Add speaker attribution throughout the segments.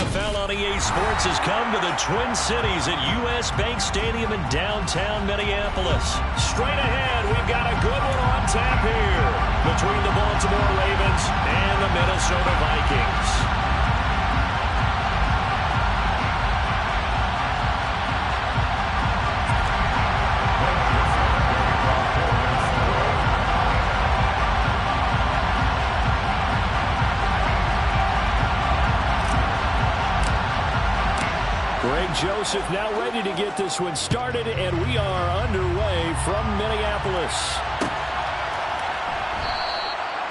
Speaker 1: NFL on EA Sports has come to the Twin Cities at U.S. Bank Stadium in downtown Minneapolis. Straight ahead, we've got a good one on tap here between the Baltimore Ravens and the Minnesota Vikings. Joseph now ready to get this one started, and we are underway from Minneapolis.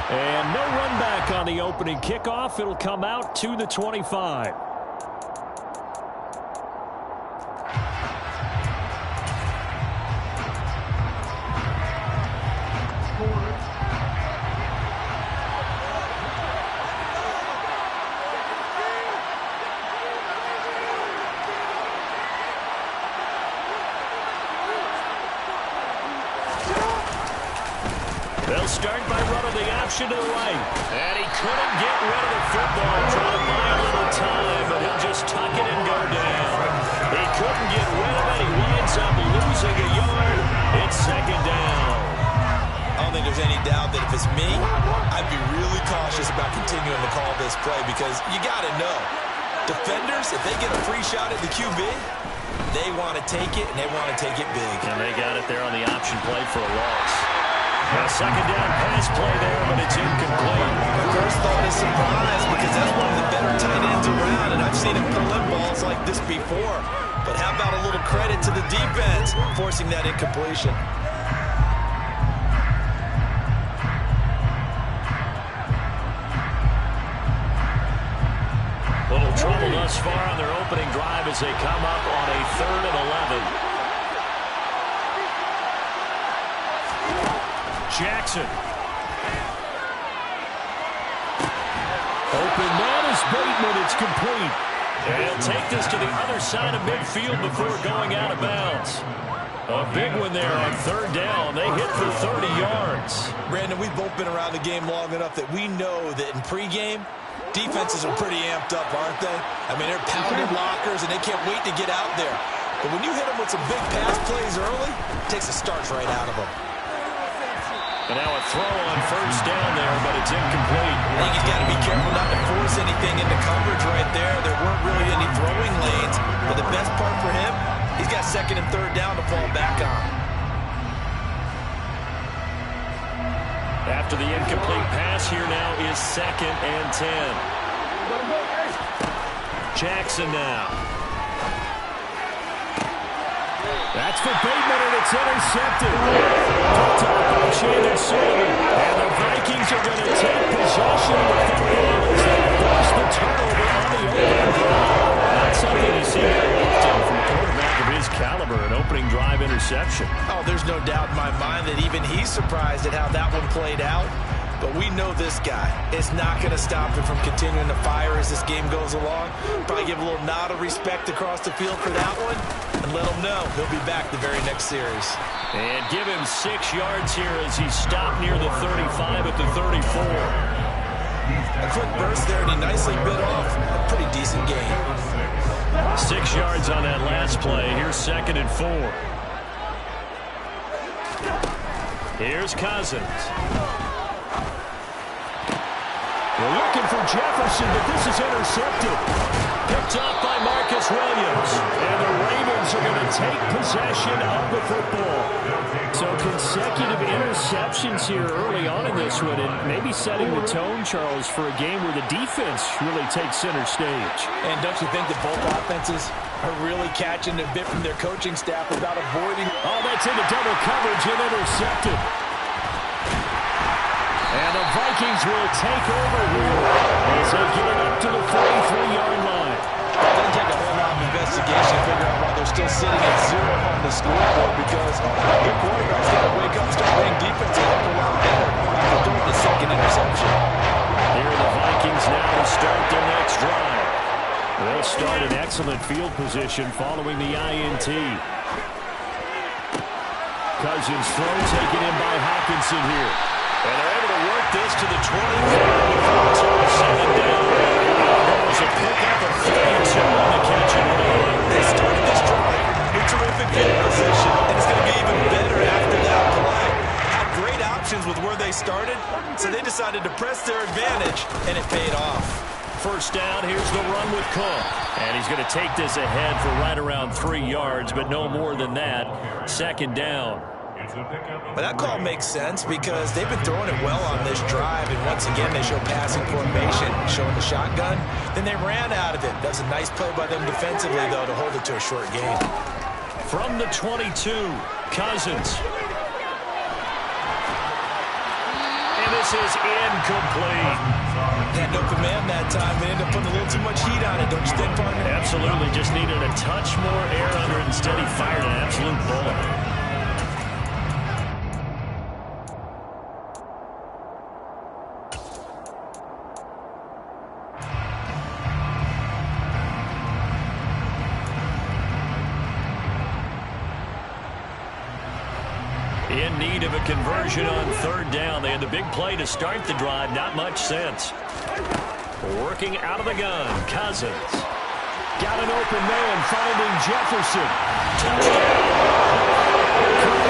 Speaker 1: And no run back on the opening kickoff. It'll come out to the 25. They'll start by running the option to the right. And he couldn't get rid of the football. Trying to buy a little time, but he'll just tuck it and go down. He couldn't get rid of it. He winds up losing a yard. It's second down.
Speaker 2: I don't think there's any doubt that if it's me, I'd be really cautious about continuing to call this play because you got to know, defenders, if they get a free shot at the QB, they want to take it, and they want to take it big.
Speaker 1: And they got it there on the option play for a loss. A second down pass play there, but it's incomplete.
Speaker 2: First thought is surprise because that's one of the better tight ends around, and I've seen him pull in balls like this before. But how about a little credit to the defense forcing that incompletion?
Speaker 1: Little trouble thus far on their opening drive as they come up on a 3rd and 11. Jackson. Open man is Bateman. It's complete. And he'll take this to the other side of midfield before going out of bounds. A big one there on 3rd down. They hit for 30 yards.
Speaker 2: Brandon, we've both been around the game long enough that we know that in pregame, defenses are pretty amped up, aren't they? I mean, they're pounding lockers, and they can't wait to get out there. But when you hit them with some big pass plays early, it takes the starch right out of them.
Speaker 1: And now a throw on 1st down there, but it's incomplete.
Speaker 2: I think he's got to be careful not to force anything into coverage right there. There weren't really any throwing lanes. But the best part for him, he's got 2nd and 3rd down to fall back on.
Speaker 1: After the incomplete pass, here now is 2nd and 10. Jackson now. That's for Bateman, and it's intercepted. Picked up by Chandler Sullivan. And the Vikings are going to take possession of the football as they force the turnover on the opening drive. Not something you see very often from a quarterback of his caliber, an opening drive interception.
Speaker 2: Oh, there's no doubt in my mind that even he's surprised at how that one played out. But we know this guy is not going to stop him from continuing to fire as this game goes along. Probably give a little nod of respect across the field for that one and let him know he'll be back the very next series.
Speaker 1: And give him 6 yards here as he stopped near the 35 at the 34.
Speaker 2: A quick burst there, and he nicely bit off a pretty decent gain.
Speaker 1: 6 yards on that last play. Here's 2nd and 4. Here's Cousins. We're looking for Jefferson, but this is intercepted. Picked off by Marcus Williams. And the Ravens are going to take possession of the football. So consecutive interceptions here early on in this one, and maybe setting the tone, Charles, for a game where the defense really takes center stage.
Speaker 2: And don't you think that both offenses are really catching a bit from their coaching staff about avoiding?
Speaker 1: Oh, that's into double coverage and intercepted. And the Vikings will take over here as they get it up to the 43-yard line.
Speaker 2: It doesn't take a whole lot of investigation to figure out why they're still sitting at 0 on the scoreboard because their quarterback's got to wake up and start playing defense a heck of a lot better after throwing the 2nd interception.
Speaker 1: Here are the Vikings now to start their next drive. They'll start in excellent field position following the INT. Cousins throw taken in by Hawkinson here. And they're able to work this to the 25 before it's on 2nd down. Able to pick up a 32 on the catch and run.
Speaker 2: They started this drive with terrific field position, and it's going to be even better after that play. Had great options with where they started, so they decided to press their advantage, and it paid off.
Speaker 1: First down, here's the run with Cook. And he's going to take this ahead for right around 3 yards, but no more than that. Second down.
Speaker 2: But that call makes sense because they've been throwing it well on this drive, and once again they show passing formation, showing the shotgun. Then they ran out of it. That's a nice play by them defensively, though, to hold it to a short gain.
Speaker 1: From the 22, Cousins. And this is incomplete.
Speaker 2: Had no command that time. They ended up putting a little too much heat on it, don't you think, partner?
Speaker 1: Absolutely. Just needed a touch more air under it. Instead, he fired an absolute bullet. In need of a conversion on third down. They had the big play to start the drive. Not much sense. Working out of the gun. Cousins. Got an open man finding Jefferson. Touchdown.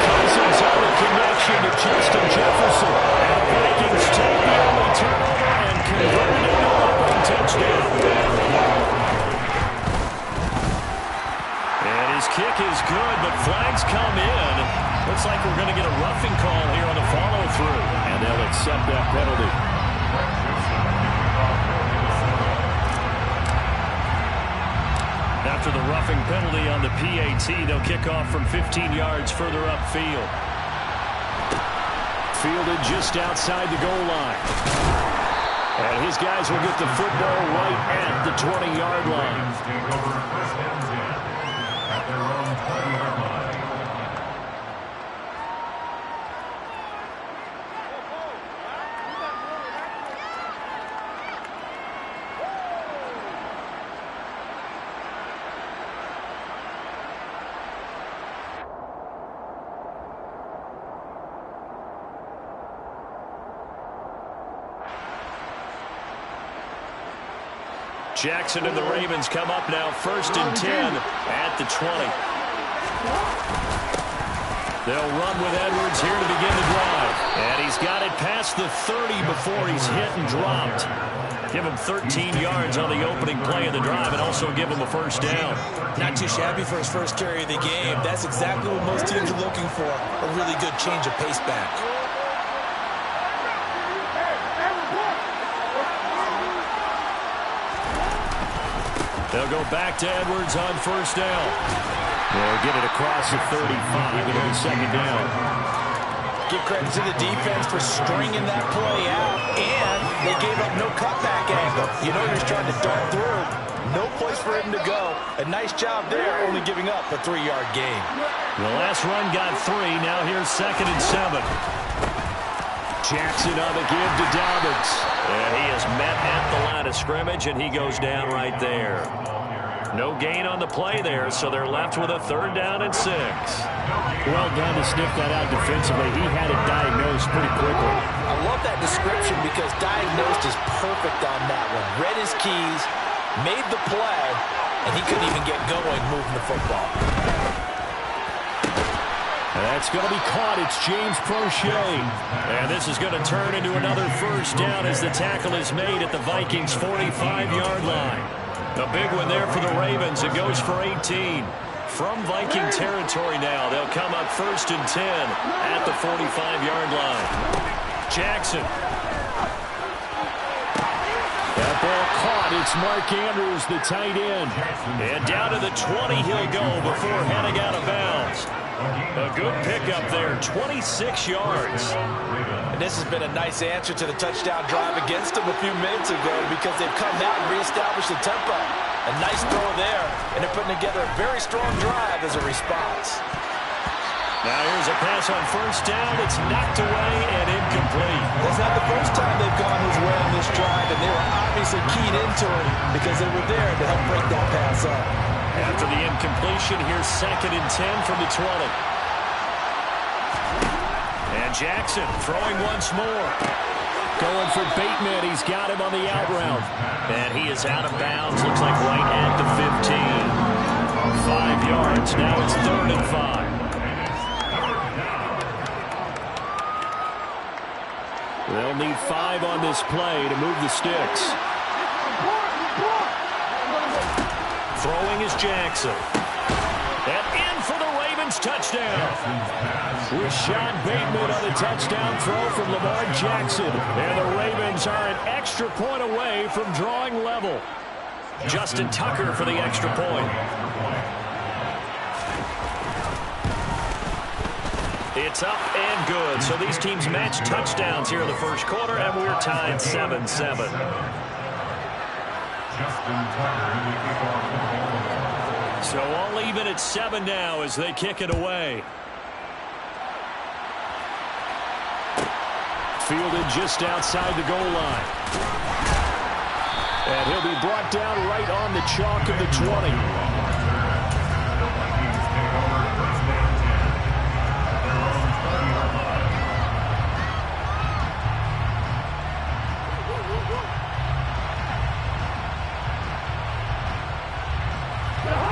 Speaker 1: Cousins on the connection to Justin Jefferson. And the Vikings take the only turnover and convert it into a long touchdown. And his kick is good, but flags come in. Looks like we're going to get a roughing call here on the follow-through. And they'll accept that penalty. After the roughing penalty on the PAT, they'll kick off from 15 yards further upfield. Fielded just outside the goal line. And his guys will get the football right at the 20-yard line. At their own 20-yard line. Jackson and the Ravens come up now, 1st and 10 at the 20. They'll run with Edwards here to begin the drive. And he's got it past the 30 before he's hit and dropped. Give him 13 yards on the opening play of the drive and also give him a first down.
Speaker 2: Not too shabby for his first carry of the game. That's exactly what most teams are looking for, a really good change of pace back.
Speaker 1: They'll go back to Edwards on first down. They'll get it across the 35. It'll be second down.
Speaker 2: Give credit to the defense for stringing that play out, and they gave up no cutback angle. You know you're just trying to dart through. No place for him to go. A nice job there, only giving up a 3-yard gain.
Speaker 1: The last run got 3. Now here's 2nd and 7. Jackson on the give to Dobbins. And he is met at the line of scrimmage, and he goes down right there. No gain on the play there, so they're left with a 3rd down and 6. Well done to sniff that out defensively. He had it diagnosed pretty quickly.
Speaker 2: I love that description because diagnosed is perfect on that one. Read his keys, made the play, and he couldn't even get going moving the football.
Speaker 1: That's going to be caught. It's James Prochet. And this is going to turn into another first down as the tackle is made at the Vikings' 45-yard line. A big one there for the Ravens. It goes for 18. From Viking territory now, they'll come up 1st and 10 at the 45-yard line. Jackson. That ball caught. It's Mark Andrews, the tight end. And down to the 20 he'll go before heading out of bounds. A good pickup there, 26 yards.
Speaker 2: And this has been a nice answer to the touchdown drive against them a few minutes ago because they've come out and reestablished the tempo. A nice throw there, and they're putting together a very strong drive as a response.
Speaker 1: Now here's a pass on first down. It's knocked away and incomplete.
Speaker 2: That's not the first time they've gone his way on this drive, and they were obviously keyed into it because they were there to help break that pass up.
Speaker 1: After the incompletion, here's 2nd and 10 from the 20. And Jackson throwing once more. Going for Bateman. He's got him on the out route. And he is out of bounds. Looks like right at the 15. 5 yards. Now it's 3rd and 5. They'll need 5 on this play to move the sticks. Throwing is Jackson. And in for the Ravens touchdown. Rashad Bateman on a touchdown throw from Lamar Jackson. And the Ravens are an extra point away from drawing level. Justin Tucker for the extra point. It's up and good. So these teams match touchdowns here in the first quarter, and we're tied 7-7. So all even at 7 now as they kick it away. Fielded just outside the goal line. And he'll be brought down right on the chalk of the 20.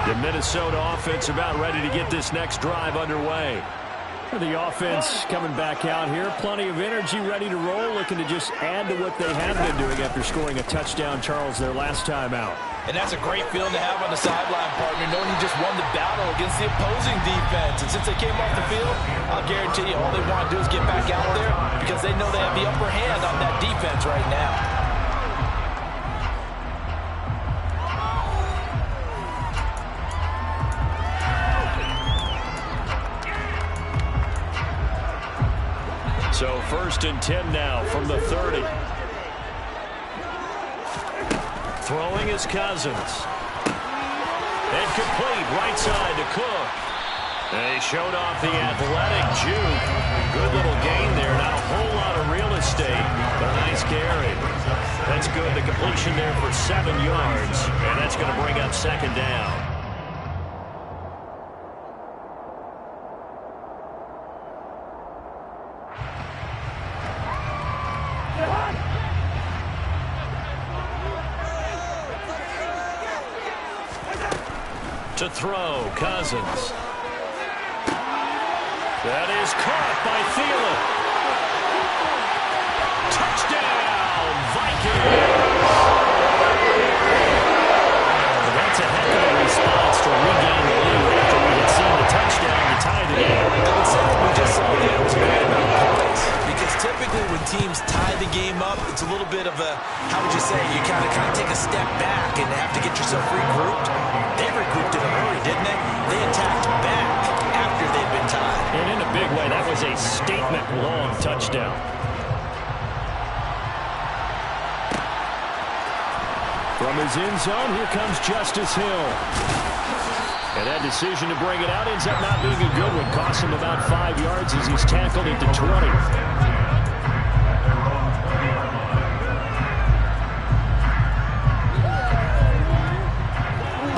Speaker 1: The Minnesota offense about ready to get this next drive underway. The offense coming back out here. Plenty of energy, ready to roll, looking to just add to what they have been doing after scoring a touchdown, Charles, their last time out.
Speaker 2: And that's a great feeling to have on the sideline, partner, knowing you just won the battle against the opposing defense. And since they came off the field, I'll guarantee you all they want to do is get back out there because they know they have the upper hand on that defense right now.
Speaker 1: So 1st and 10 now from the 30. Throwing is Cousins. And complete right side to Cook. They showed off the athletic juke. Good little gain there. Not a whole lot of real estate, but a nice carry. That's good. The completion there for 7 yards. And that's going to bring up 2nd down. To throw, Cousins. That is caught by Thielen. Touchdown, Vikings! Well, that's a heck of a response to regain the lead after we had seen the touchdown to tie the game.
Speaker 2: I would say what we just saw there was a great amount of points. Because typically when teams tie the game up, it's a little bit of a, how would you say, you kind of take a step back and have to get yourself regrouped. They regrouped in a hurry, didn't they? They attacked back after they'd been tied.
Speaker 1: And in a big way, that was a statement long touchdown. From his end zone, here comes Justice Hill. And that decision to bring it out ends up not being a good one. Cost him about 5 yards as he's tackled at the 20.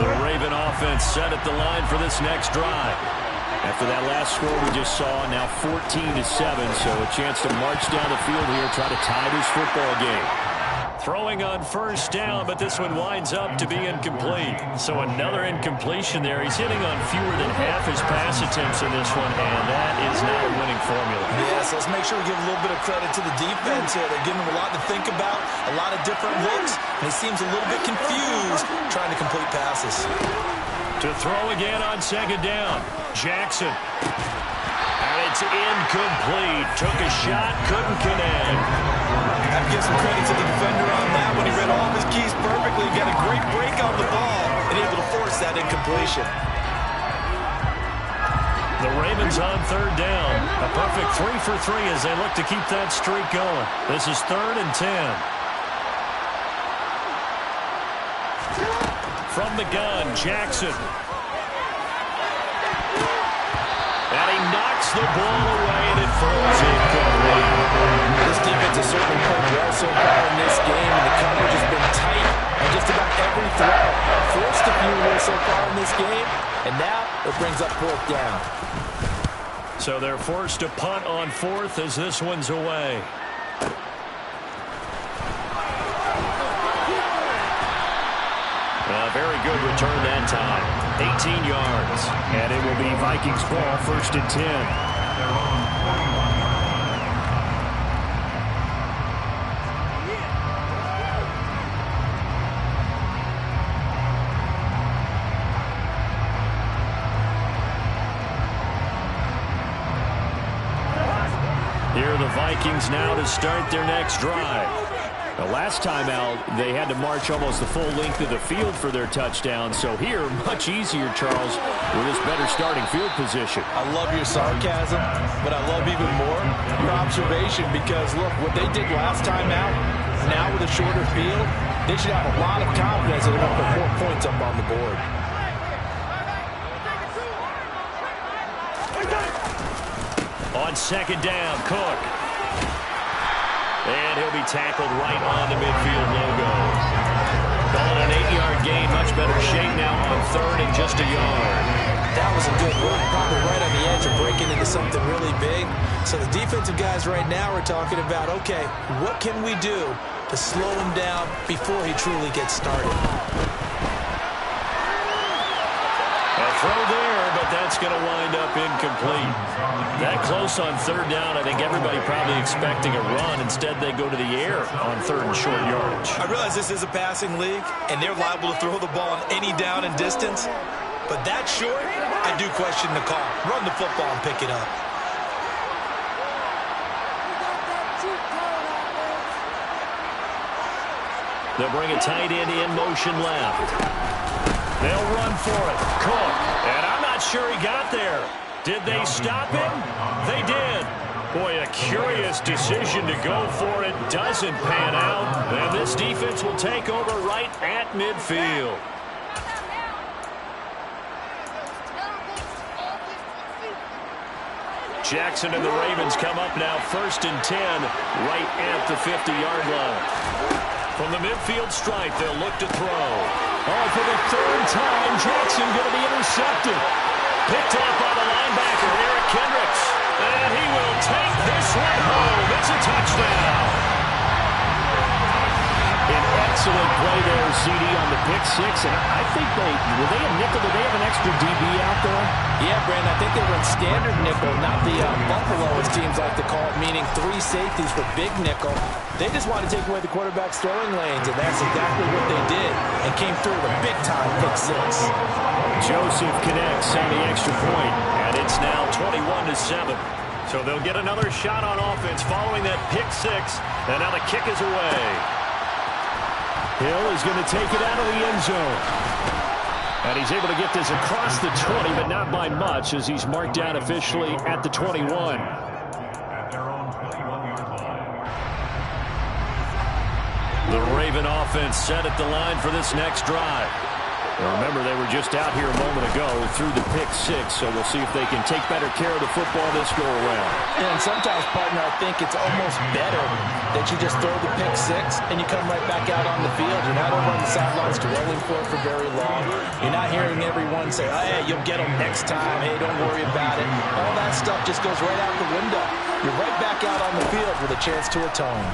Speaker 1: The Raven offense set at the line for this next drive. After that last score we just saw, now 14-7, so a chance to march down the field here, try to tie this football game. Throwing on 1st down, but this one winds up to be incomplete. So another incompletion there. He's hitting on fewer than half his pass attempts in this one, and that is not a winning formula.
Speaker 2: Yes, let's make sure we give a little bit of credit to the defense here. They're giving him a lot to think about, a lot of different looks, and he seems a little bit confused trying to complete passes.
Speaker 1: To throw again on 2nd down, Jackson. And it's incomplete. Took a shot, couldn't connect.
Speaker 2: I have to give some credit to the defender on that when he read all of his keys perfectly. He got a great break on the ball and able to force that incompletion.
Speaker 1: The Ravens on 3rd down. A perfect 3 for 3 as they look to keep that streak going. This is 3rd and 10. From the gun, Jackson. And he knocks the ball away, and it falls incomplete.
Speaker 2: This defense has certainly played well so far in this game, and the coverage has been tight on just about every throw. Forced a few here so far in this game, and now it brings up 4th down.
Speaker 1: So they're forced to punt on 4th as this one's away. good return that time. 18 yards. And it will be Vikings ball, 1st and 10. Here are the Vikings now to start their next drive. The last time out, they had to march almost the full length of the field for their touchdown. So here, much easier, Charles, with this better starting field position.
Speaker 2: I love your sarcasm, but I love even more your observation because, look, what they did last time out, now with a shorter field, they should have a lot of confidence that they're going to put more points up on the board.
Speaker 1: On 2nd down, Cook. And he'll be tackled right on the midfield logo. Calling an 8-yard gain, much better shape now on 3rd and just a yard.
Speaker 2: That was a good run, probably right on the edge of breaking into something really big. So the defensive guys right now are talking about, okay, what can we do to slow him down before he truly gets started?
Speaker 1: A throw there, but that's going to wind up incomplete. That close on 3rd down, I think everybody probably expecting a run. Instead, they go to the air on 3rd and short yardage.
Speaker 2: I realize this is a passing league, and they're liable to throw the ball on any down and distance. But that short, I do question the call. Run the football and pick it up.
Speaker 1: They'll bring a tight end in motion left. They'll run for it. Cook. And I'm not sure he got there. Did they stop him? They did. Boy, a curious decision to go for it. Doesn't pan out. And this defense will take over right at midfield. Jackson and the Ravens come up now 1st and 10 right at the 50-yard line. From the midfield stripe, they'll look to throw. Oh, for the 3rd time, Jackson going to be intercepted. Picked off by the linebacker, Eric Kendricks. And he will take this one home. It's a touchdown. An excellent play there, CD, on the pick 6. And I think were they a nickel? Did they have an extra DB out there?
Speaker 2: Yeah, Brandon, I think they run standard nickel, not the Buffalo, as teams like to call it, meaning 3 safeties for big nickel. They just want to take away the quarterback's throwing lanes, and that's exactly what they did, and came through with a big-time pick 6.
Speaker 1: Joseph connects on the extra point, and it's now 21-7. So they'll get another shot on offense following that pick 6, and now the kick is away. Hill is going to take it out of the end zone. And he's able to get this across the 20, but not by much, as he's marked down officially at the 21. The Raven offense set at the line for this next drive. Now remember, they were just out here a moment ago through the pick 6, so we'll see if they can take better care of the football this go-around.
Speaker 2: And sometimes, partner, I think it's almost better that you just throw the pick 6 and you come right back out on the field. You're not over on the sidelines dwelling for it for very long. You're not hearing everyone say, oh, hey, you'll get them next time. Hey, don't worry about it. All that stuff just goes right out the window. You're right back out on the field with a chance to atone.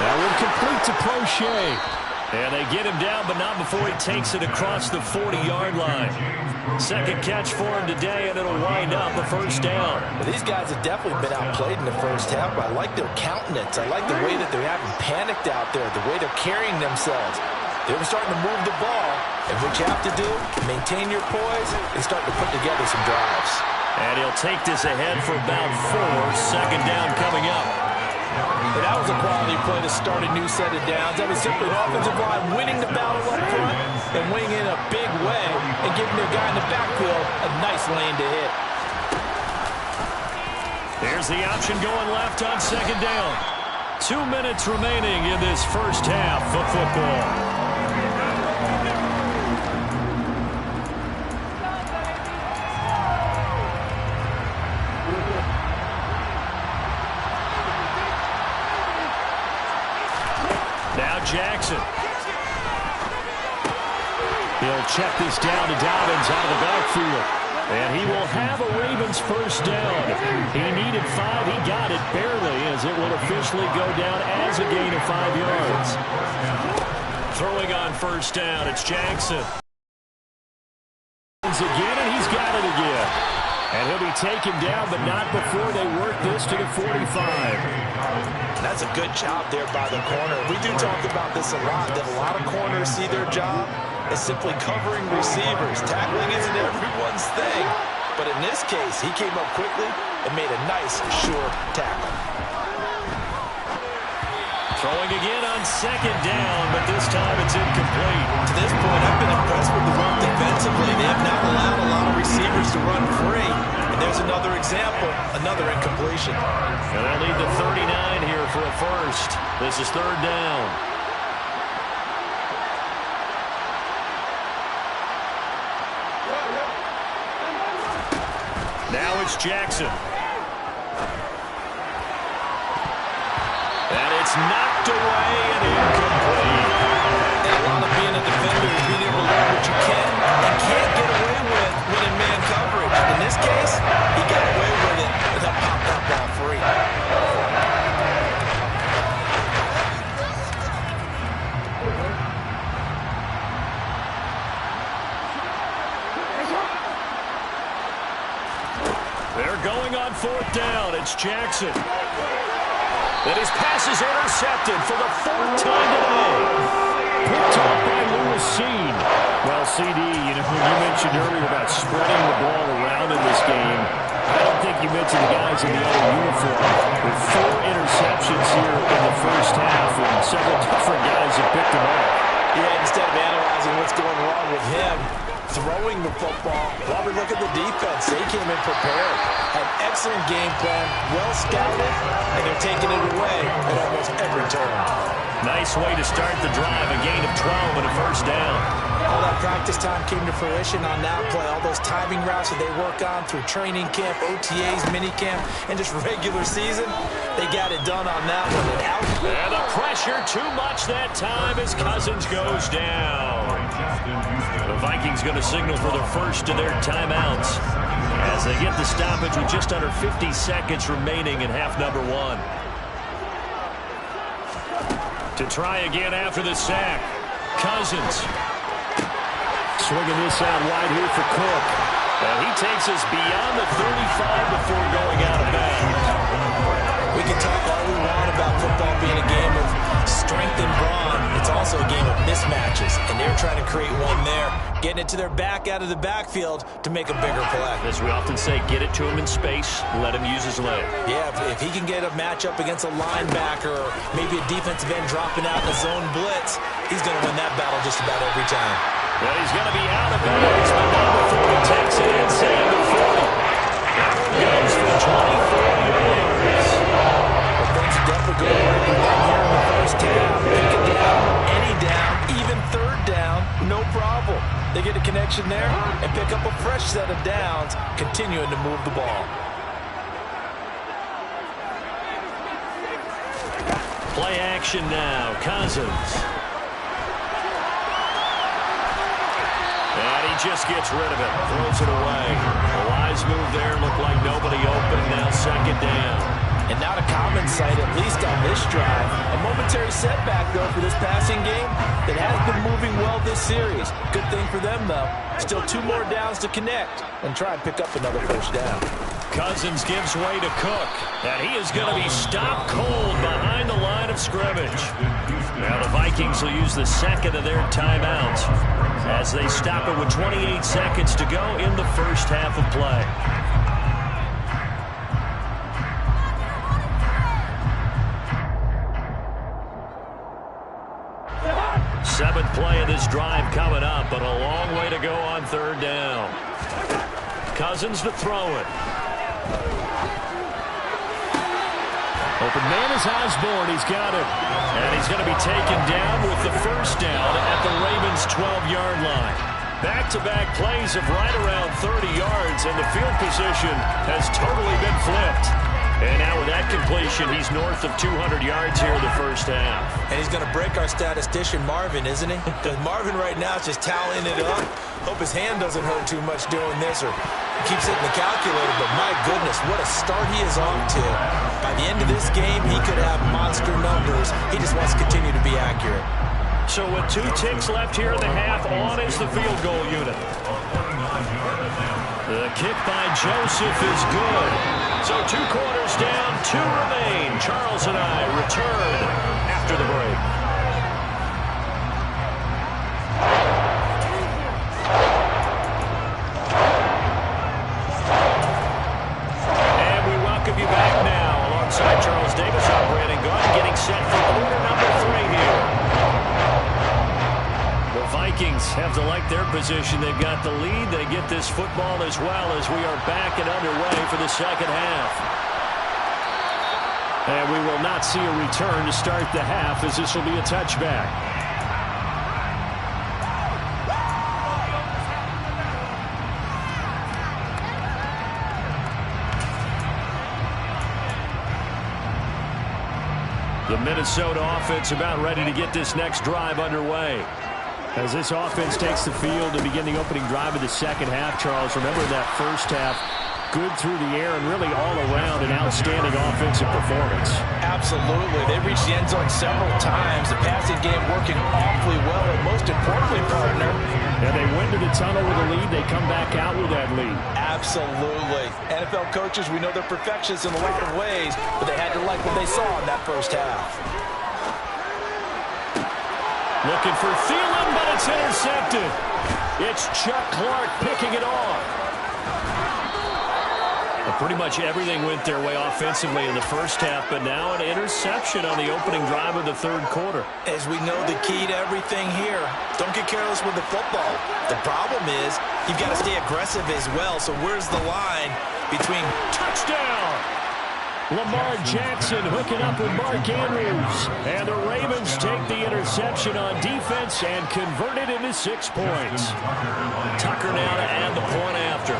Speaker 1: That one complete to Crochet. And they get him down, but not before he takes it across the 40-yard line. Second catch for him today, and it'll wind up a 1st down.
Speaker 2: Well, these guys have definitely been outplayed in the first half, but I like their countenance. I like the way that they're having panicked out there, the way they're carrying themselves. They're starting to move the ball, and what you have to do, maintain your poise and start to put together some drives.
Speaker 1: And he'll take this ahead for about 4. 2nd down coming up.
Speaker 2: But that was a quality play to start a new set of downs. That was simply an offensive line winning the battle up front and winning in a big way and giving their guy in the backfield a nice lane to hit.
Speaker 1: There's the option going left on 2nd down. 2 minutes remaining in this first half of football. Now Jackson. He'll check this down to Dobbins out of the backfield. And he will have a Ravens 1st down. He needed 5. He got it barely, as it will officially go down as a gain of 5 yards. Throwing on first down, it's Jackson. Again, and he's got it again. And he'll be taken down, but not before they work this to the 45.
Speaker 2: That's a good job there by the corner. We do talk about this a lot, that a lot of corners see their job as simply covering receivers. Tackling isn't everyone's thing. But in this case, he came up quickly and made a nice, sure tackle.
Speaker 1: Throwing again on second down, but this time it's incomplete.
Speaker 2: To this point, I've been impressed with the work defensively. They have not allowed a lot of receivers to run free. And there's another example, another incompletion.
Speaker 1: And they'll need the 39 here for a first. This is third down. Now it's Jackson. And it's knocked away and incomplete.
Speaker 2: And a lot of being a defender is being able to learn what you can and can't get away with when in man coverage. In this case, he got away with it, and he'll pop that ball free.
Speaker 1: They're going on fourth down. It's Jackson. And his pass is intercepted for the fourth time today. Picked up by Lewis Seen. Well, CD, you mentioned earlier about spreading the ball around in this game. I don't think you mentioned the guys in the other uniform. With 4 interceptions here in the first half, and several different guys have picked them up.
Speaker 2: Yeah, instead of analyzing what's going wrong with him, throwing the football, while we look at the defense, they came in prepared. Had excellent game plan, well scouted, and they're taking it away at almost every turn.
Speaker 1: Nice way to start the drive, a gain of 12 and a first down.
Speaker 2: All that practice time came to fruition on that play. All those timing routes that they work on through training camp, OTAs, minicamp, and just regular season, they got it done on that one.
Speaker 1: And the pressure too much that time as Cousins goes down. The Vikings going to signal for the first of their timeouts as they get the stoppage with just under 50 seconds remaining in half number 1. To try again after the sack, Cousins. Swinging this out wide here for Cook. And he takes us beyond the 35 before going out of bounds.
Speaker 2: We can talk all we want about football being a game of strength and brawn. It's also a game of mismatches, and they're trying to create one there, getting it to their back out of the backfield to make a bigger play.
Speaker 1: As we often say, get it to him in space, let him use his leg.
Speaker 2: Yeah, if he can get a matchup against a linebacker or maybe a defensive end dropping out in a zone blitz, he's going to win that battle just about every time.
Speaker 1: Well, he's going to be out of bounds, but not before he takes it inside the 40. That one goes for 24 yards.
Speaker 2: Well, things are definitely going to work with them here in the first down. Pick it down, any down, even third down, no problem. They get a connection there and pick up a fresh set of downs, continuing to move the ball.
Speaker 1: Play action now, Cousins. And he just gets rid of it, throws it away. A wise move there, looked like nobody open, now second down.
Speaker 2: And not a common sight, at least on this drive. A momentary setback, though, for this passing game that has been moving well this series. Good thing for them, though. Still 2 more downs to connect and try and pick up another first down.
Speaker 1: Cousins gives way to Cook, and he is going to be stopped cold behind the line of scrimmage. Now the Vikings will use the second of their timeouts as they stop it with 28 seconds to go in the first half of play. Seventh play of this drive coming up, but a long way to go on third down. Cousins to throw it. Open man is Osborne. He's got it. And he's going to be taken down with the first down at the Ravens' 12-yard line. Back-to-back plays of right around 30 yards, and the field position has totally been flipped. And now with that completion, he's north of 200 yards here in the first half.
Speaker 2: And he's going to break our statistician, Marvin, isn't he? Because Marvin right now is just tallying it up. Hope his hand doesn't hurt too much doing this or keeps hitting the calculator. But my goodness, what a start he is off to. By the end of this game, he could have monster numbers. He just wants to continue to be accurate.
Speaker 1: So with 2 ticks left here in the half, on is the field goal unit. The kick by Joseph is good. So 2 quarters down, 2 remain. Charles and I return after the break. And we welcome you back now alongside Charles Davis, I'm Brandon Gaudin, getting set for quarter number 3 here. The Vikings have to like their position. They've got the lead. They get this football as well as we are back and underway for the second half. And we will not see a return to start the half, as this will be a touchback. The Minnesota offense about ready to get this next drive underway. As this offense takes the field to begin the opening drive of the second half, Charles, remember that first half, good through the air and really all around an outstanding offensive performance.
Speaker 2: Absolutely. They reached the end zone several times. The passing game working awfully well, and most importantly, partner.
Speaker 1: And they went to the tunnel with a lead. They come back out with that lead.
Speaker 2: Absolutely. NFL coaches, we know they're perfectionists in a lot of ways, but they had to like what they saw in that first half.
Speaker 1: Looking for Thielen, but it's intercepted. It's Chuck Clark picking it off. Pretty much everything went their way offensively in the first half, but now an interception on the opening drive of the third quarter.
Speaker 2: As we know, the key to everything here, don't get careless with the football. The problem is you've got to stay aggressive as well, so where's the line between
Speaker 1: touchdown? Lamar Jackson hooking up with Mark Andrews. And the Ravens take the interception on defense and convert it into 6 points. Tucker now to add the point after.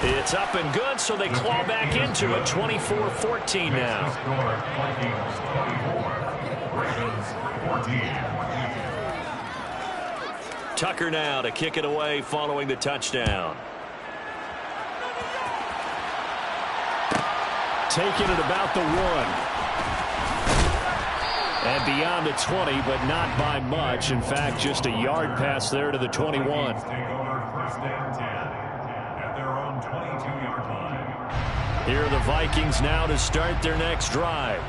Speaker 1: It's up and good, so they claw back into it, 24-14 now. Tucker now to kick it away following the touchdown. Taking it about the 1. And beyond the 20, but not by much. In fact, just a yard pass there to the 21. Here are the Vikings now to start their next drive.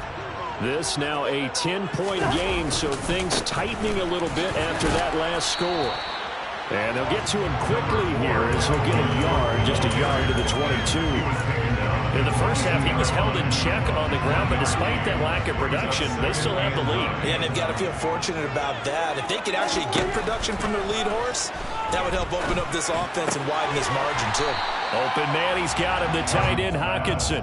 Speaker 1: This now a 10-point game, so things tightening a little bit after that last score. And they'll get to him quickly here as he'll get a yard, just a yard to the 22. In the first half, he was held in check on the ground, but despite that lack of production, they still have the lead.
Speaker 2: Yeah, and they've got to feel fortunate about that. If they could actually get production from their lead horse, that would help open up this offense and widen this margin, too.
Speaker 1: Open man, he's got him, the tight end, Hockenson.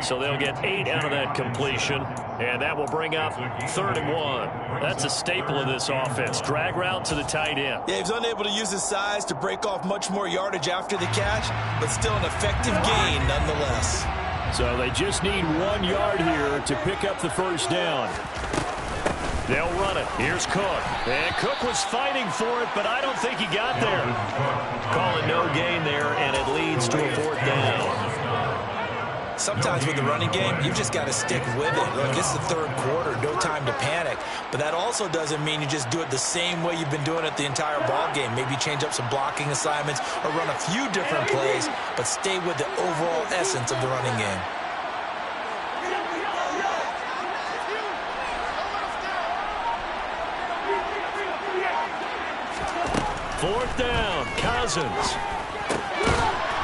Speaker 1: So they'll get 8 out of that completion, and that will bring up 3rd and 1. That's a staple of this offense. Drag route to the tight end.
Speaker 2: Yeah, he's unable to use his size to break off much more yardage after the catch, but still an effective gain nonetheless.
Speaker 1: So they just need 1 yard here to pick up the first down. They'll run it. Here's Cook. And Cook was fighting for it, but I don't think he got there. Call it no gain there, and it leads to a 4th down.
Speaker 2: Sometimes with the running game, you've just got to stick with it. Look, it's the third quarter, no time to panic. But that also doesn't mean you just do it the same way you've been doing it the entire ball game. Maybe change up some blocking assignments or run a few different plays, but stay with the overall essence of the running game.
Speaker 1: Fourth down, Cousins.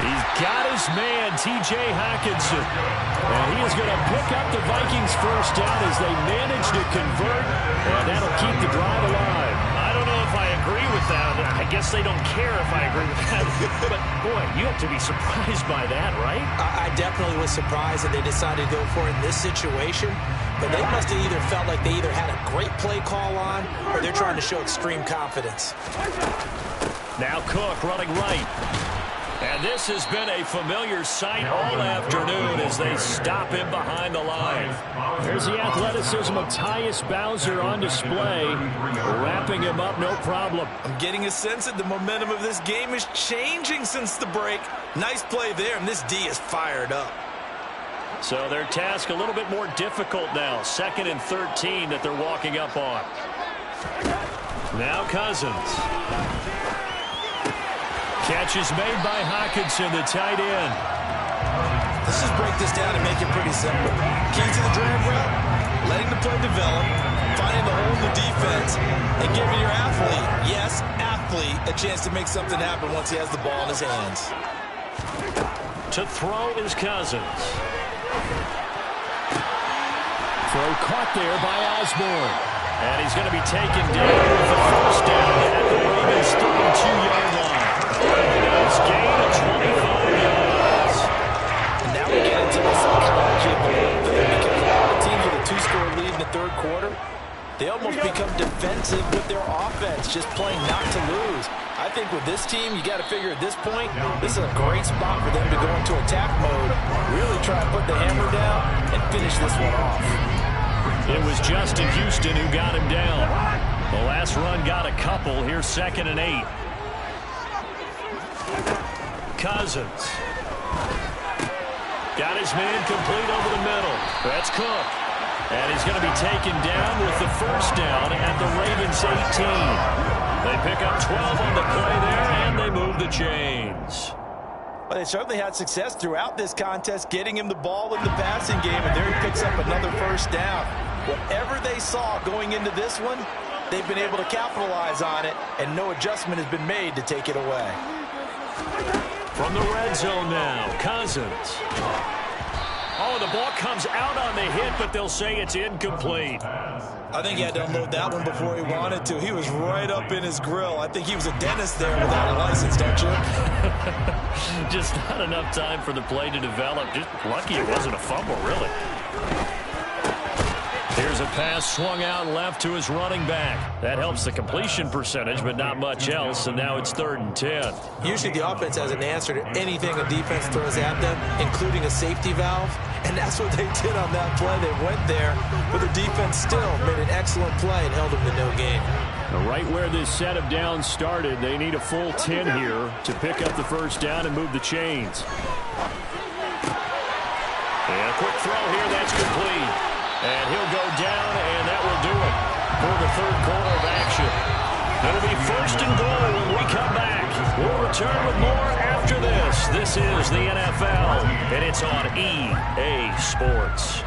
Speaker 1: He's got his man, T.J. Hockenson. And he is going to pick up the Vikings' first down as they manage to convert, and that'll keep the drive alive. I don't know if I agree with that. I guess they don't care if I agree with that. But, boy, you have to be surprised by that, right?
Speaker 2: I definitely was surprised that they decided to go for it in this situation. But they must have either felt like they either had a great play call on or they're trying to show extreme confidence.
Speaker 1: Now Cook running right. And this has been a familiar sight all afternoon as they stop him behind the line. There's the athleticism of Tyus Bowser on display, wrapping him up no problem.
Speaker 2: I'm getting a sense that the momentum of this game is changing since the break. Nice play there, and this D is fired up.
Speaker 1: So their task a little bit more difficult now. 2nd and 13 that they're walking up on. Now Cousins. Catch is made by Hockenson, the tight end.
Speaker 2: Let's just break this down and make it pretty simple. Key to the drag route, letting the play develop, finding the hole in the defense, and giving your athlete, yes, athlete, a chance to make something happen once he has the ball in his hands.
Speaker 1: To throw is Cousins. Throw caught there by Osborne. And he's going to be taken down with the first down at the Ravens' 32-yard line. He's gained of 25 yards.
Speaker 2: And now we get into the psychology of the whole thing, because a lot of teams with a 2-score lead in the third quarter, they almost become defensive with their offense, just playing not to lose. I think with this team, you got to figure at this point, this is a great spot for them to go into attack mode, really try to put the hammer down and finish this one off.
Speaker 1: It was Justin Houston who got him down. The last run got a couple. Here's 2nd and 8. Cousins. Got his man complete over the middle. That's Cook. And he's going to be taken down with the first down at the Ravens' 18. They pick up 12 on the play there, and they move the chains.
Speaker 2: Well, they certainly had success throughout this contest, getting him the ball in the passing game, and there he picks up another first down. Whatever they saw going into this one, they've been able to capitalize on it, and no adjustment has been made to take it away.
Speaker 1: From the red zone now, Cousins. Oh, the ball comes out on the hit, but they'll say it's incomplete.
Speaker 2: I think he had to unload that one before he wanted to. He was right up in his grill. I think he was a dentist there without a license, don't you?
Speaker 1: Just not enough time for the play to develop. Just lucky it wasn't a fumble, really. Here's a pass swung out left to his running back. That helps the completion percentage, but not much else, and now it's 3rd and 10.
Speaker 2: Usually the offense has an answer to anything a defense throws at them, including a safety valve, and that's what they did on that play. They went there, but the defense still made an excellent play and held them to no gain.
Speaker 1: Right where this set of downs started, they need a full 10 here to pick up the first down and move the chains. And a quick throw here, that's complete. And he'll go down, and that will do it for the third quarter of action. It'll be 1st and goal when we come back. We'll return with more after this. This is the NFL, and it's on EA Sports.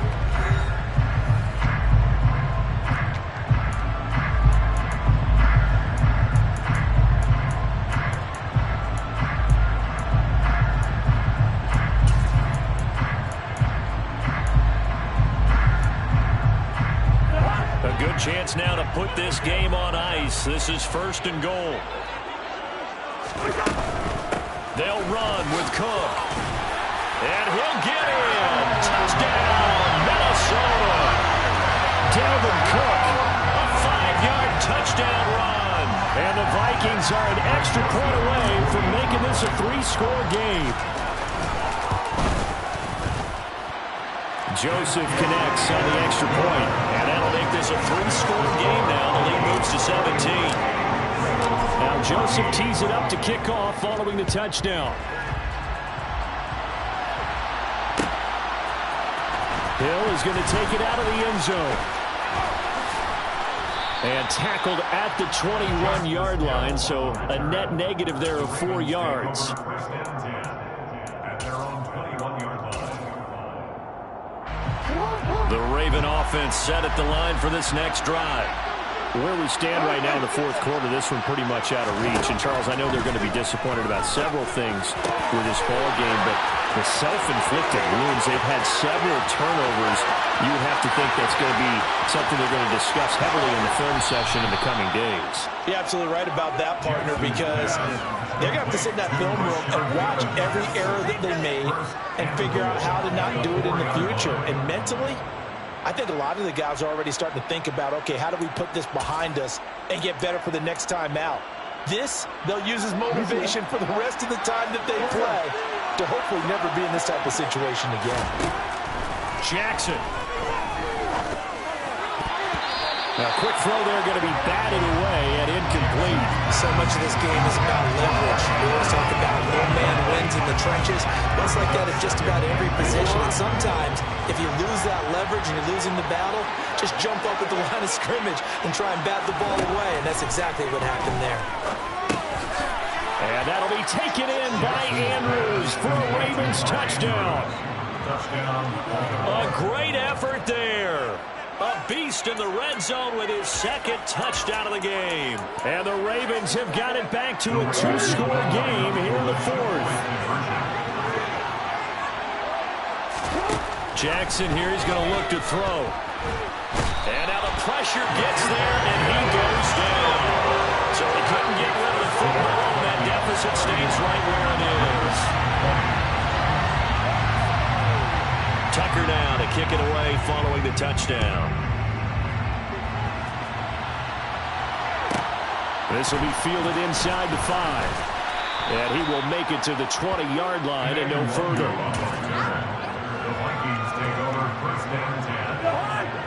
Speaker 1: Good chance now to put this game on ice. This is 1st and goal. They'll run with Cook. And he'll get in. Touchdown, Minnesota. Dalvin Cook, a 5-yard touchdown run. And the Vikings are an extra point away from making this a 3-score game. Joseph connects on the extra point, and that'll make this a 3-score game now. The lead moves to 17. Now Joseph tees it up to kick off following the touchdown. Hill is going to take it out of the end zone. And tackled at the 21-yard line, so a net negative there of 4 yards. The Raven offense set at the line for this next drive. Where we stand right now in the fourth quarter, this one pretty much out of reach. And, Charles, I know they're going to be disappointed about several things with this ball game, but the self-inflicted wounds, they've had several turnovers. You would have to think that's going to be something they're going to discuss heavily in the film session in the coming days.
Speaker 2: You're absolutely right about that, partner, because they're going to have to sit in that film room and watch every error that they made and figure out how to not do it in the future. And mentally, I think a lot of the guys are already starting to think about, okay, how do we put this behind us and get better for the next time out? This, they'll use as motivation for the rest of the time that they play to hopefully never be in this type of situation again.
Speaker 1: Jackson. Now, quick throw there, going to be batted away and incomplete.
Speaker 2: So much of this game is about leverage. We always talk about one man wins in the trenches. Well, loss like that at just about every position. And sometimes, if you lose that leverage and you're losing the battle, just jump up at the line of scrimmage and try and bat the ball away. And that's exactly what happened there.
Speaker 1: And that'll be taken in by Andrews for a Ravens touchdown. A great effort there. A beast in the red zone with his second touchdown of the game. And the Ravens have got it back to a 2-score game here in the fourth. Jackson here is going to look to throw. And now the pressure gets there, and he goes down. So he couldn't get rid of the football, and that deficit stays right where it is. Tucker now to kick it away following the touchdown. This will be fielded inside the 5. And he will make it to the 20-yard line and no further.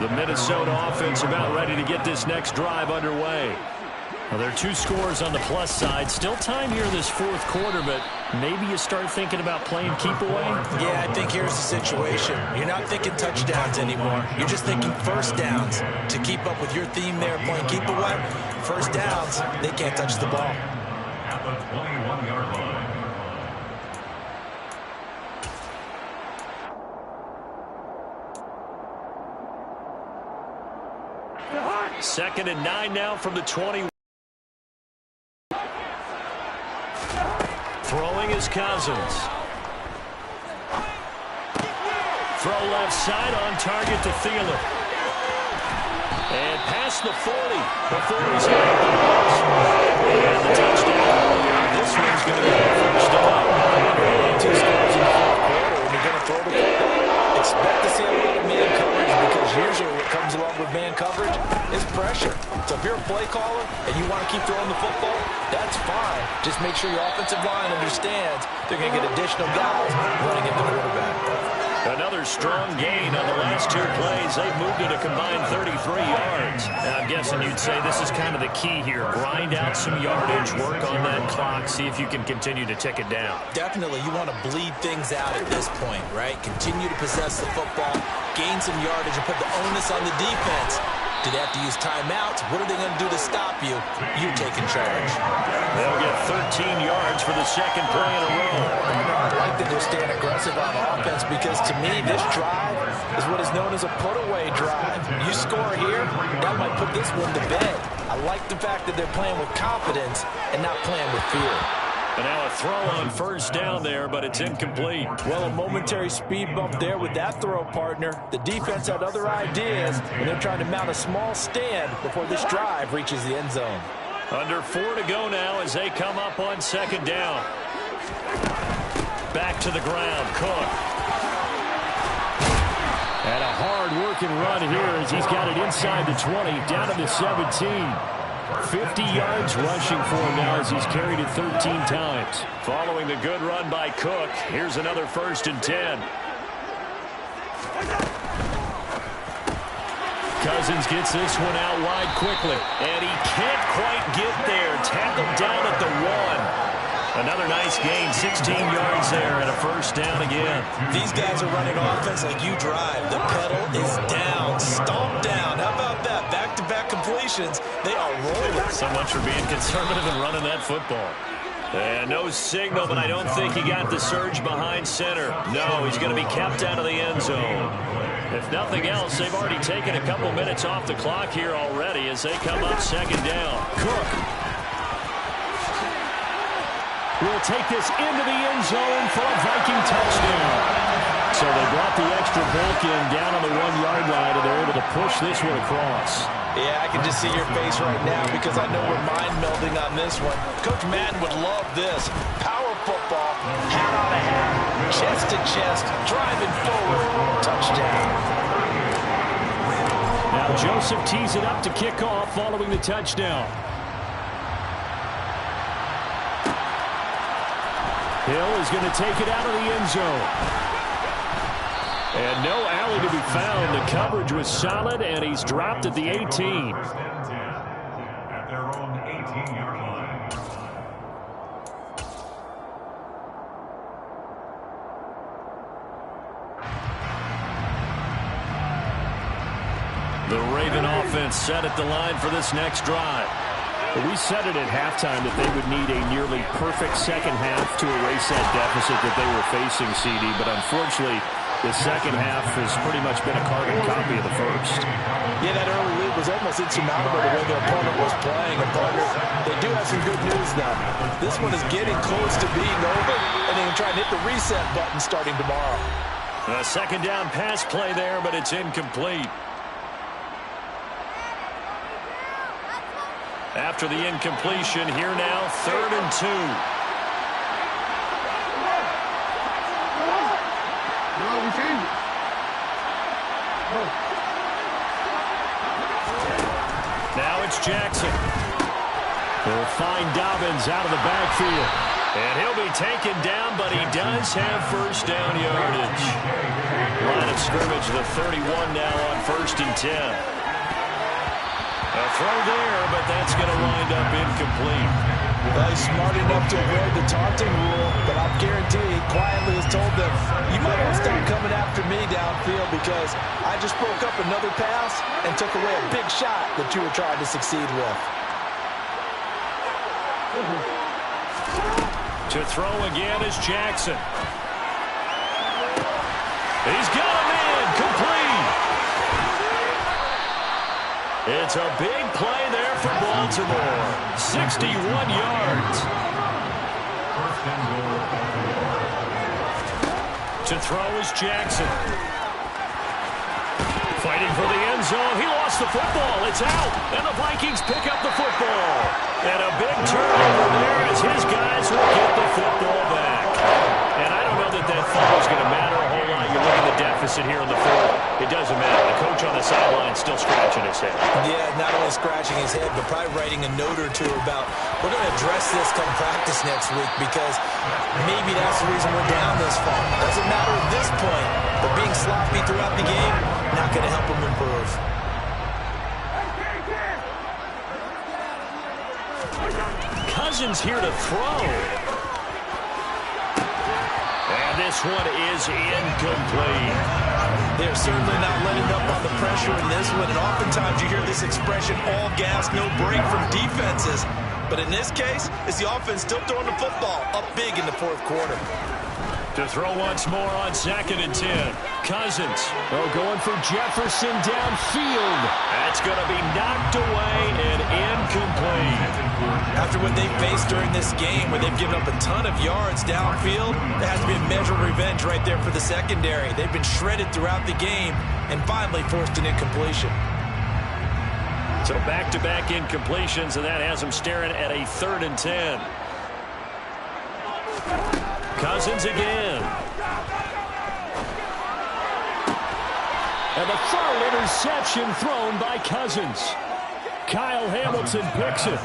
Speaker 1: The Minnesota offense about ready to get this next drive underway. Well, there are 2 scores on the plus side. Still time here in this fourth quarter, but maybe you start thinking about playing keep away?
Speaker 2: Yeah, I think here's the situation. You're not thinking touchdowns anymore. You're just thinking first downs. To keep up with your theme there, playing keep away, first downs, they can't touch the ball.
Speaker 3: At the 21-yard line.
Speaker 1: Second and 9 now from the 20. Throwing is Cousins. Throw left side on target to Thielen. And past the 40 before he's hit. And the touchdown. This one's going to be the first down. 2 scores in the fourth quarter, and you're going to throw the ball.
Speaker 2: Expect to see a lot of man coverage because usually what comes along with man coverage is pressure. So if you're a play caller and you want to keep throwing the football, that's fine. Just make sure your offensive line understands they're going to get additional guys running into the quarterback.
Speaker 1: Another strong gain on the last 2 plays. They've moved it a combined 33 yards.
Speaker 4: Now, I'm guessing you'd say this is kind of the key here. Grind out some yardage, work on that clock, see if you can continue to tick it down.
Speaker 2: Definitely, you want to bleed things out at this point, right? Continue to possess the football, gain some yardage, and put the onus on the defense. Do they have to use timeouts? What are they going to do to stop you? You're taking charge.
Speaker 1: They'll get 13 yards for the second play in a row.
Speaker 2: I like that they're staying aggressive on offense because, to me, this drive is what is known as a put-away drive. You score here, that might put this one to bed. I like the fact that they're playing with confidence and not playing with fear.
Speaker 1: And now a throw on first down there, but it's incomplete.
Speaker 2: Well, a momentary speed bump there with that throw, partner. The defense had other ideas, and they're trying to mount a small stand before this drive reaches the end zone.
Speaker 1: Under 4 to go now as they come up on second down. Back to the ground, Cook. And a hard-working run here as he's got it inside the 20, down to the 17. 50 yards rushing for him now as he's carried it 13 times. Following the good run by Cook, here's another 1st and 10. Cousins gets this one out wide quickly, and he can't quite get there. Tackled down at the 1. Another nice gain, 16 yards there, and a first down again.
Speaker 2: These guys are running offense like you drive. The pedal is down, stomp down. How about that? Back-to-back completions. They are rolling.
Speaker 1: So much for being conservative and running that football. And no signal, but I don't think he got the surge behind center. No, he's going to be kept out of the end zone. If nothing else, they've already taken a couple minutes off the clock here already as they come up second down. Cook will take this into the end zone for a Viking touchdown. So they brought the extra bulk in down on the 1-yard line, and they're able to push this one across.
Speaker 2: Yeah, I can just see your face right now because I know we're mind-melding on this one. Coach Madden would love this. Power football, hat on a hat, chest to chest, driving forward, touchdown.
Speaker 1: Now Joseph tees it up to kick off following the touchdown. Hill is going to take it out of the end zone. And no alley to be found. The coverage was solid, and he's dropped at the 18.
Speaker 3: At their own 18-yard line.
Speaker 1: The Raven offense set at the line for this next drive.
Speaker 5: Well, we said it at halftime that they would need a nearly perfect second half to erase that deficit that they were facing, CD. But unfortunately, the second half has pretty much been a carbon copy of the first.
Speaker 2: Yeah, that early lead was almost insurmountable the way their opponent was playing. And partner, they do have some good news now. This one is getting close to being over, and they can try and hit the reset button starting tomorrow.
Speaker 1: A second down pass play there, but it's incomplete. After the incompletion, here now, 3rd and 2. Now it's Jackson. He'll find Dobbins out of the backfield. And he'll be taken down, but he does have first down yardage. Line of scrimmage, the 31 now on 1st and 10. A throw there, but that's going to wind up incomplete.
Speaker 2: Well, he's smart enough to avoid the taunting rule, but I guarantee he quietly has told them, you might want to stop coming after me downfield because I just broke up another pass and took away a big shot that you were trying to succeed with.
Speaker 1: To throw again is Jackson. He's got him in, complete. It's a big play there for Baltimore. 61 yards. To throw is Jackson. Fighting for the end zone. He lost the football. It's out. And the Vikings pick up the football. And a big turnover there as his guys will get the football back. And I don't know that that fall is going to matter a whole lot. You look at the deficit here in the 4th. It doesn't matter. The coach on the sideline still scratching his head.
Speaker 2: Yeah, not only scratching his head, but probably writing a note or two about, we're going to address this come practice next week because maybe that's the reason we're down this far. Doesn't matter at this point, but being sloppy throughout the game, not going to help him improve.
Speaker 1: Cousins here to throw. And this one is incomplete.
Speaker 2: They're certainly not letting up on the pressure in this one, and oftentimes you hear this expression, all gas, no break from defenses. But in this case, it's the offense still throwing the football up big in the 4th quarter.
Speaker 1: To throw once more on 2nd and 10. Cousins. Oh, going for Jefferson downfield. That's going to be knocked away and incomplete.
Speaker 2: After what they faced during this game, where they've given up a ton of yards downfield, there has to be a measure of revenge right there for the secondary. They've been shredded throughout the game and finally forced an incompletion.
Speaker 1: So back-to-back incompletions, and that has them staring at a 3rd and 10. Cousins again. And the foul interception thrown by Cousins. Kyle Hamilton picks it.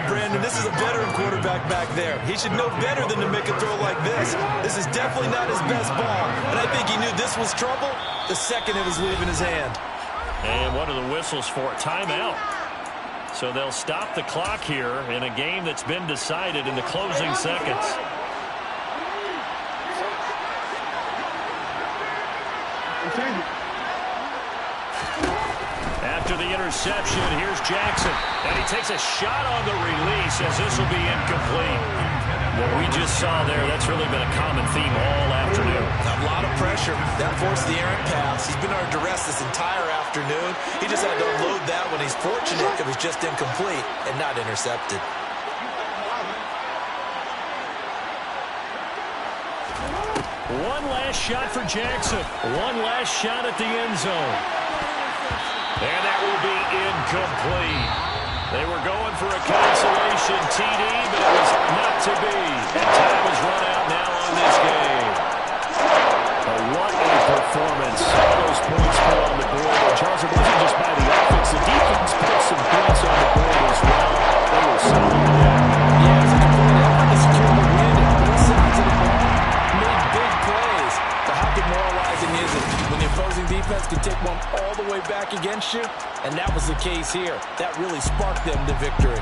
Speaker 2: Brandon, this is a veteran quarterback back there. He should know better than to make a throw like this. This is definitely not his best ball, and I think he knew this was trouble the second it was leaving his hand.
Speaker 1: And what are the whistles for? Timeout. So they'll stop the clock here in a game that's been decided in the closing seconds. After the interception, here's Jackson. And he takes a shot on the release as this will be incomplete. What we just saw there, that's really been a common theme all afternoon.
Speaker 2: A lot of pressure. That forced the errant pass. He's been under duress this entire afternoon. He just had to unload that one. He's fortunate it was just incomplete and not intercepted.
Speaker 1: One last shot for Jackson. One last shot at the end zone. And that will be incomplete. They were going for a consolation TD, but it was not to be. And time has run out now on this game. What a performance. All those points put on the board. And Charles, it wasn't just by the offense. The defense put some points on the board as well. They were solid there.
Speaker 2: Yeah, it's a complete effort to secure the win at both sides of the ball. Made big plays. But how demoralizing is it when the opposing defense can take one all the way back against you? And that was the case here. That really sparked them to victory.